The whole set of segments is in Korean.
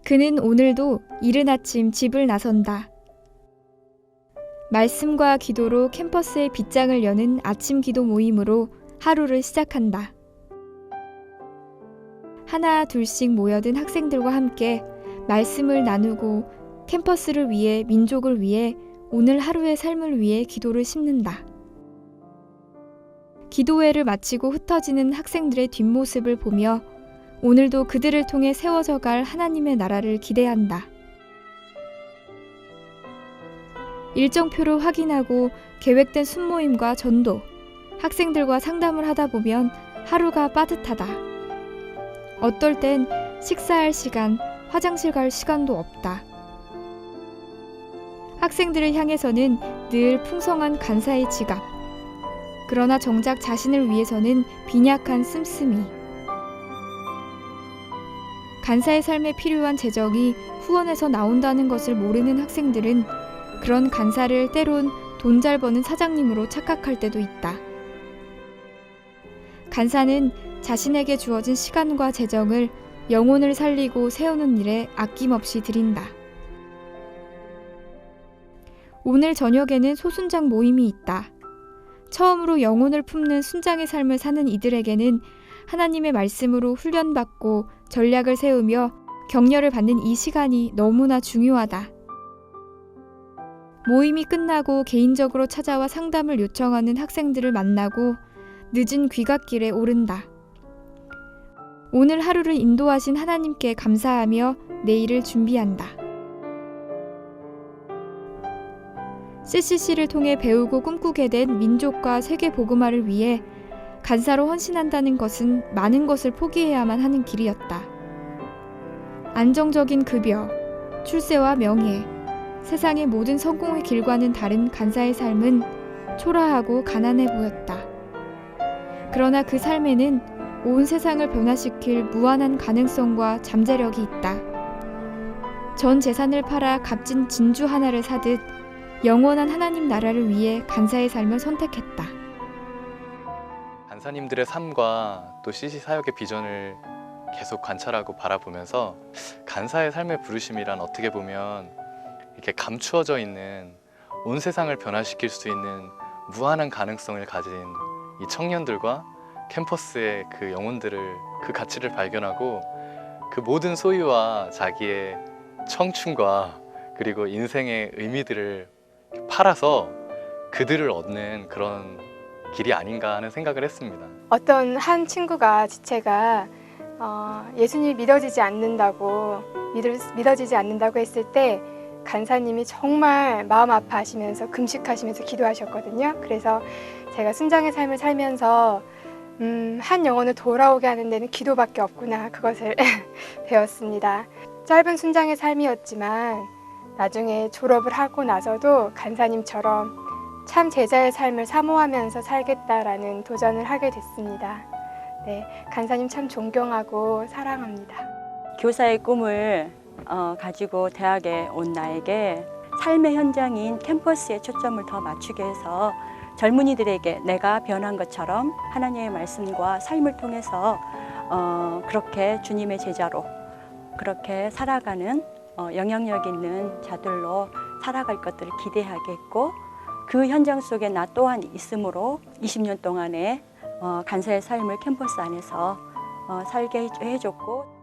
그는 오늘도 이른 아침 집을 나선다. 말씀과 기도로 캠퍼스의 빗장을 여는 아침 기도 모임으로 하루를 시작한다. 하나 둘씩 모여든 학생들과 함께 말씀을 나누고 캠퍼스를 위해, 민족을 위해, 오늘 하루의 삶을 위해 기도를 심는다. 기도회를 마치고 흩어지는 학생들의 뒷모습을 보며 오늘도 그들을 통해 세워져 갈 하나님의 나라를 기대한다. 일정표를 확인하고 계획된 순모임과 전도, 학생들과 상담을 하다 보면 하루가 빠듯하다. 어떨 땐 식사할 시간, 화장실 갈 시간도 없다. 학생들을 향해서는 늘 풍성한 간사의 지갑, 그러나 정작 자신을 위해서는 빈약한 씀씀이. 간사의 삶에 필요한 재정이 후원에서 나온다는 것을 모르는 학생들은 그런 간사를 때론 돈 잘 버는 사장님으로 착각할 때도 있다. 간사는 자신에게 주어진 시간과 재정을 영혼을 살리고 세우는 일에 아낌없이 드린다. 오늘 저녁에는 소순장 모임이 있다. 처음으로 영혼을 품는 순장의 삶을 사는 이들에게는 하나님의 말씀으로 훈련받고 전략을 세우며 격려를 받는 이 시간이 너무나 중요하다. 모임이 끝나고 개인적으로 찾아와 상담을 요청하는 학생들을 만나고 늦은 귀갓길에 오른다. 오늘 하루를 인도하신 하나님께 감사하며 내일을 준비한다. CCC를 통해 배우고 꿈꾸게 된 민족과 세계 복음화를 위해 간사로 헌신한다는 것은 많은 것을 포기해야만 하는 길이었다. 안정적인 급여, 출세와 명예, 세상의 모든 성공의 길과는 다른 간사의 삶은 초라하고 가난해 보였다. 그러나 그 삶에는 온 세상을 변화시킬 무한한 가능성과 잠재력이 있다. 전 재산을 팔아 값진 진주 하나를 사듯 영원한 하나님 나라를 위해 간사의 삶을 선택했다. 간사님들의 삶과 또 CC 사역의 비전을 계속 관찰하고 바라보면서 간사의 삶의 부르심이란 어떻게 보면 이렇게 감추어져 있는 온 세상을 변화시킬 수 있는 무한한 가능성을 가진 이 청년들과 캠퍼스의 그 영혼들을, 그 가치를 발견하고 그 모든 소유와 자기의 청춘과 그리고 인생의 의미들을 팔아서 그들을 얻는 그런 길이 아닌가 하는 생각을 했습니다. 어떤 한 친구가 지체가 예수님이 믿어지지 않는다고 했을 때 간사님이 정말 마음 아파하시면서 금식하시면서 기도하셨거든요. 그래서 제가 순장의 삶을 살면서 한 영혼을 돌아오게 하는 데는 기도밖에 없구나, 그것을 배웠습니다. 짧은 순장의 삶이었지만 나중에 졸업을 하고 나서도 간사님처럼 참 제자의 삶을 사모하면서 살겠다라는 도전을 하게 됐습니다. 네, 간사님 참 존경하고 사랑합니다. 교사의 꿈을 가지고 대학에 온 나에게 삶의 현장인 캠퍼스에 초점을 더 맞추게 해서 젊은이들에게 내가 변한 것처럼 하나님의 말씀과 삶을 통해서 그렇게 주님의 제자로 그렇게 살아가는 영향력 있는 자들로 살아갈 것들을 기대하겠고, 그 현장 속에 나 또한 있으므로 20년 동안의 간사의 삶을 캠퍼스 안에서 살게 해줬고.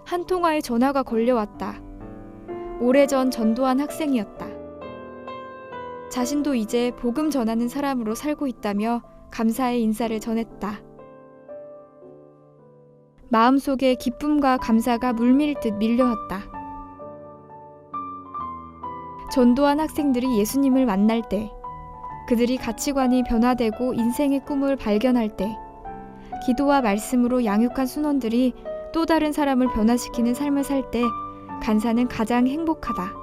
한 통화의 전화가 걸려왔다. 오래전 전도한 학생이었다. 자신도 이제 복음 전하는 사람으로 살고 있다며 감사의 인사를 전했다. 마음속에 기쁨과 감사가 물밀듯 밀려왔다. 전도한 학생들이 예수님을 만날 때, 그들이 가치관이 변화되고 인생의 꿈을 발견할 때, 기도와 말씀으로 양육한 순원들이 또 다른 사람을 변화시키는 삶을 살 때 간사는 가장 행복하다.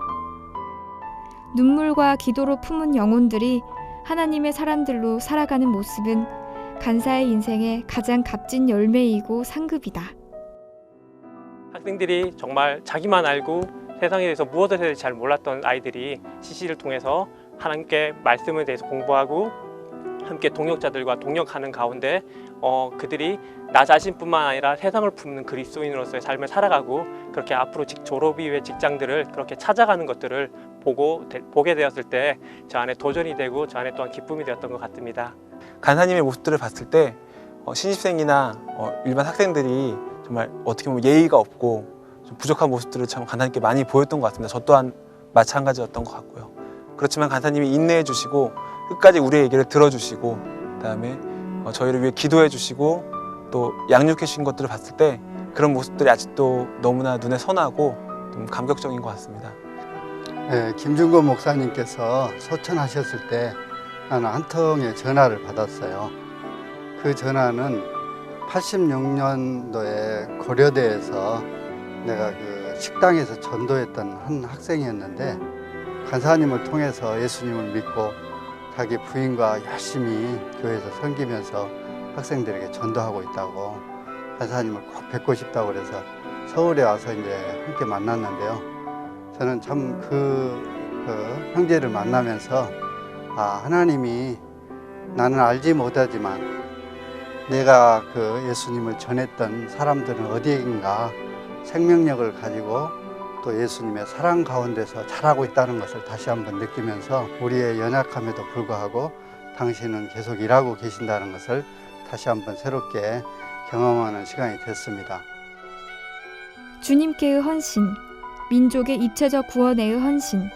눈물과 기도로 품은 영혼들이 하나님의 사람들로 살아가는 모습은 간사의 인생의 가장 값진 열매이고 상급이다. 학생들이 정말 자기만 알고 세상에 대해서 무엇에 대해서 잘 몰랐던 아이들이 CC를 통해서 하나님께 말씀에 대해서 공부하고 함께 동역자들과 동역하는 가운데 그들이 나 자신뿐만 아니라 세상을 품는 그리스도인으로서의 삶을 살아가고 그렇게 앞으로 졸업 이후의 직장들을 그렇게 찾아가는 것들을 보게 되었을 때 저 안에 도전이 되고 저 안에 또한 기쁨이 되었던 것 같습니다. 간사님의 모습들을 봤을 때 신입생이나 일반 학생들이 정말 어떻게 보면 예의가 없고 좀 부족한 모습들을 참 간사님께 많이 보였던 것 같습니다. 저 또한 마찬가지였던 것 같고요. 그렇지만 간사님이 인내해 주시고 끝까지 우리의 얘기를 들어주시고 그다음에 저희를 위해 기도해 주시고 또 양육해 주신 것들을 봤을 때 그런 모습들이 아직도 너무나 눈에 선하고 좀 감격적인 것 같습니다. 네, 김준건 목사님께서 소천하셨을 때 나는 한 통의 전화를 받았어요. 그 전화는 86년도에 고려대에서 내가 그 식당에서 전도했던 한 학생이었는데 간사님을 통해서 예수님을 믿고 자기 부인과 열심히 교회에서 섬기면서 학생들에게 전도하고 있다고 간사님을 꼭 뵙고 싶다고 그래서 서울에 와서 이제 함께 만났는데요. 저는 참 그 형제를 만나면서 하나님이 나는 알지 못하지만 내가 그 예수님을 전했던 사람들은 어디인가 생명력을 가지고 또 예수님의 사랑 가운데서 자라고 있다는 것을 다시 한번 느끼면서 우리의 연약함에도 불구하고 당신은 계속 일하고 계신다는 것을 다시 한번 새롭게 경험하는 시간이 됐습니다. 주님께의 헌신, 민족의 입체적 구원에의 헌신,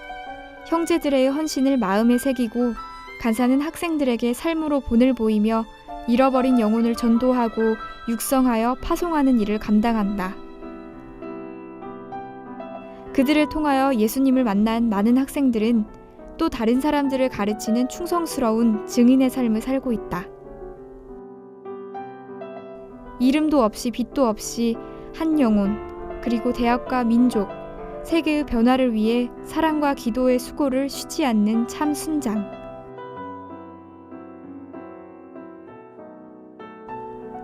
형제들의 헌신을 마음에 새기고 간사는 학생들에게 삶으로 본을 보이며 잃어버린 영혼을 전도하고 육성하여 파송하는 일을 감당한다. 그들을 통하여 예수님을 만난 많은 학생들은 또 다른 사람들을 가르치는 충성스러운 증인의 삶을 살고 있다. 이름도 없이 빛도 없이 한 영혼, 그리고 대학과 민족, 세계의 변화를 위해 사랑과 기도의 수고를 쉬지 않는 참 순장.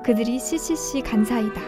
그들이 CCC 간사이다.